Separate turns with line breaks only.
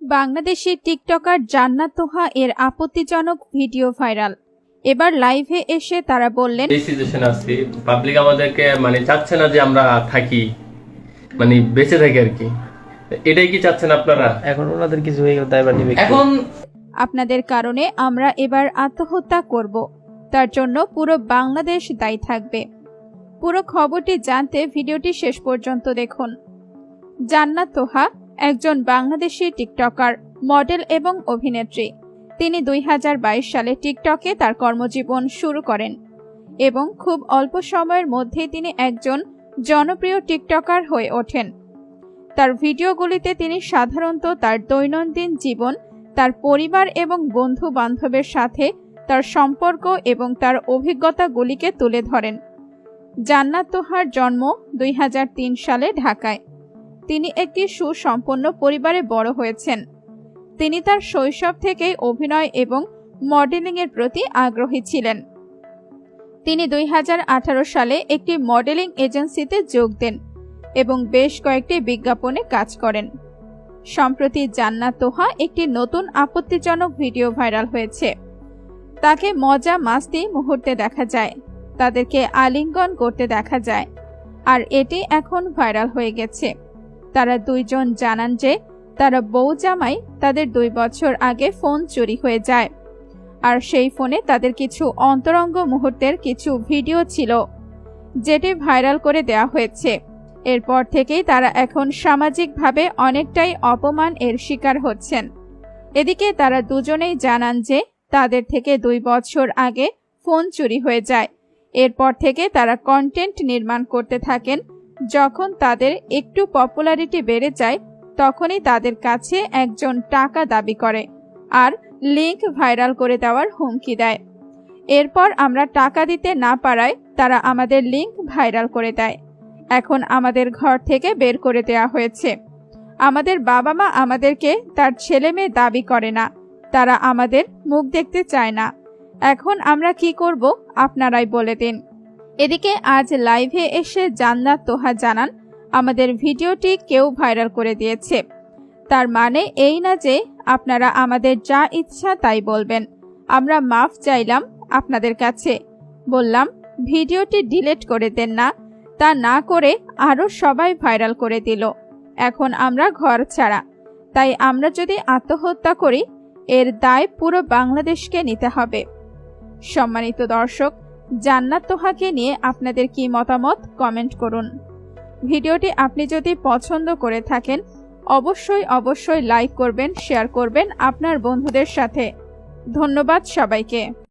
Bangladeshi TikToker জান্নাত তোহা এর আপত্তিজনক ভিডিও ভাইরাল। এবার লাইভে এসে তারা বললেন,
এই সিচুয়েশনে আছি, পাবলিক আমাদেরকে চাচ্ছে না যে আমরা থাকি, বেঁচে থাকি আর কি। এটাই কি চাচ্ছেন আপনারা?
এখন ওনাদের কিছু হয়ে গেল, দায়ভার নিবে
এখন
আপনাদের কারণে আমরা এবার আত্মহত্যা করব, তার জন্য পুরো বাংলাদেশ দায়ী থাকবে। পুরো খবরটি জানতে ভিডিওটি শেষ পর্যন্ত দেখুন। জান্নাত তোহা একজন বাংলাদেশি টিকটকার, মডেল এবং অভিনেত্রী। তিনি 2022 সালে টিকটকে তার কর্মজীবন শুরু করেন এবং খুব অল্প সময়ের মধ্যেই তিনি একজন জনপ্রিয় টিকটকার হয়ে ওঠেন। তার ভিডিওগুলিতে তিনি সাধারণত তার দৈনন্দিন জীবন, তার পরিবার এবং বন্ধু বান্ধবের সাথে তার সম্পর্ক এবং তার অভিজ্ঞতাগুলিকে তুলে ধরেন। জান্নাত তোহার জন্ম 2003 সালে ঢাকায়। তিনি একটি সুসম্পন্ন পরিবারে বড় হয়েছেন। তিনি তার শৈশব থেকেই অভিনয় এবং মডেলিংয়ের প্রতি আগ্রহী ছিলেন। তিনি 2018 সালে একটি মডেলিং এজেন্সিতে যোগ দেন এবং বেশ কয়েকটি বিজ্ঞাপনে কাজ করেন। সম্প্রতি জান্নাত তোহা একটি নতুন আপত্তিজনক ভিডিও ভাইরাল হয়েছে। তাকে মজা মাস্তি মুহূর্তে দেখা যায়, তাদেরকে আলিঙ্গন করতে দেখা যায়, আর এটি এখন ভাইরাল হয়ে গেছে। তারা দুইজন জানান যে তারা বউ জামাই, তাদের 2 বছর আগে ফোন চুরি হয়ে যায়, আর সেই ফোনে তাদের কিছু অন্তরঙ্গ মুহূর্তের কিছু ভিডিও ছিল, যেটি ভাইরাল করে দেওয়া হয়েছে। এরপর থেকেই তারা এখন সামাজিকভাবে অনেকটাই অপমান এর শিকার হচ্ছেন। এদিকে তারা দুজনেই জানান যে তাদের থেকে 2 বছর আগে ফোন চুরি হয়ে যায়। এরপর থেকে তারা কন্টেন্ট নির্মাণ করতে থাকেন। যখন তাদের একটু পপুলারিটি বেড়ে যায়, তখনই তাদের কাছে একজন টাকা দাবি করে আর লিংক ভাইরাল করে দেওয়ার হুমকি দেয়। এরপর আমরা টাকা দিতে না পারায় তারা আমাদের লিংক ভাইরাল করে দেয়। এখন আমাদের ঘর থেকে বের করে দেওয়া হয়েছে। আমাদের বাবা মা আমাদেরকে তার ছেলে মেয়ে দাবি করে না, তারা আমাদের মুখ দেখতে চায় না। এখন আমরা কি করব আপনারাই বলে দিন। এদিকে আজ লাইভে এসে জান্নাত তোহা জানান, আমাদের ভিডিওটি কেউ ভাইরাল করে দিয়েছে। তার মানে এই না যে আপনারা আমাদের যা ইচ্ছা তাই বলবেন। আমরা মাফ চাইলাম আপনাদের কাছে, বললাম ভিডিওটি ডিলিট করে দেন না। তা না করে আরো সবাই ভাইরাল করে দিল। এখন আমরা ঘর ছাড়া। তাই আমরা যদি আত্মহত্যা করি, এর দায় পুরো বাংলাদেশকে নিতে হবে। সম্মানিত দর্শক, জান্নাত তোহাকে নিয়ে আপনাদের কি মতামত কমেন্ট করুন। ভিডিওটি আপনি যদি পছন্দ করে থাকেন, অবশ্যই লাইক করবেন, শেয়ার করবেন আপনার বন্ধুদের সাথে। ধন্যবাদ সবাইকে।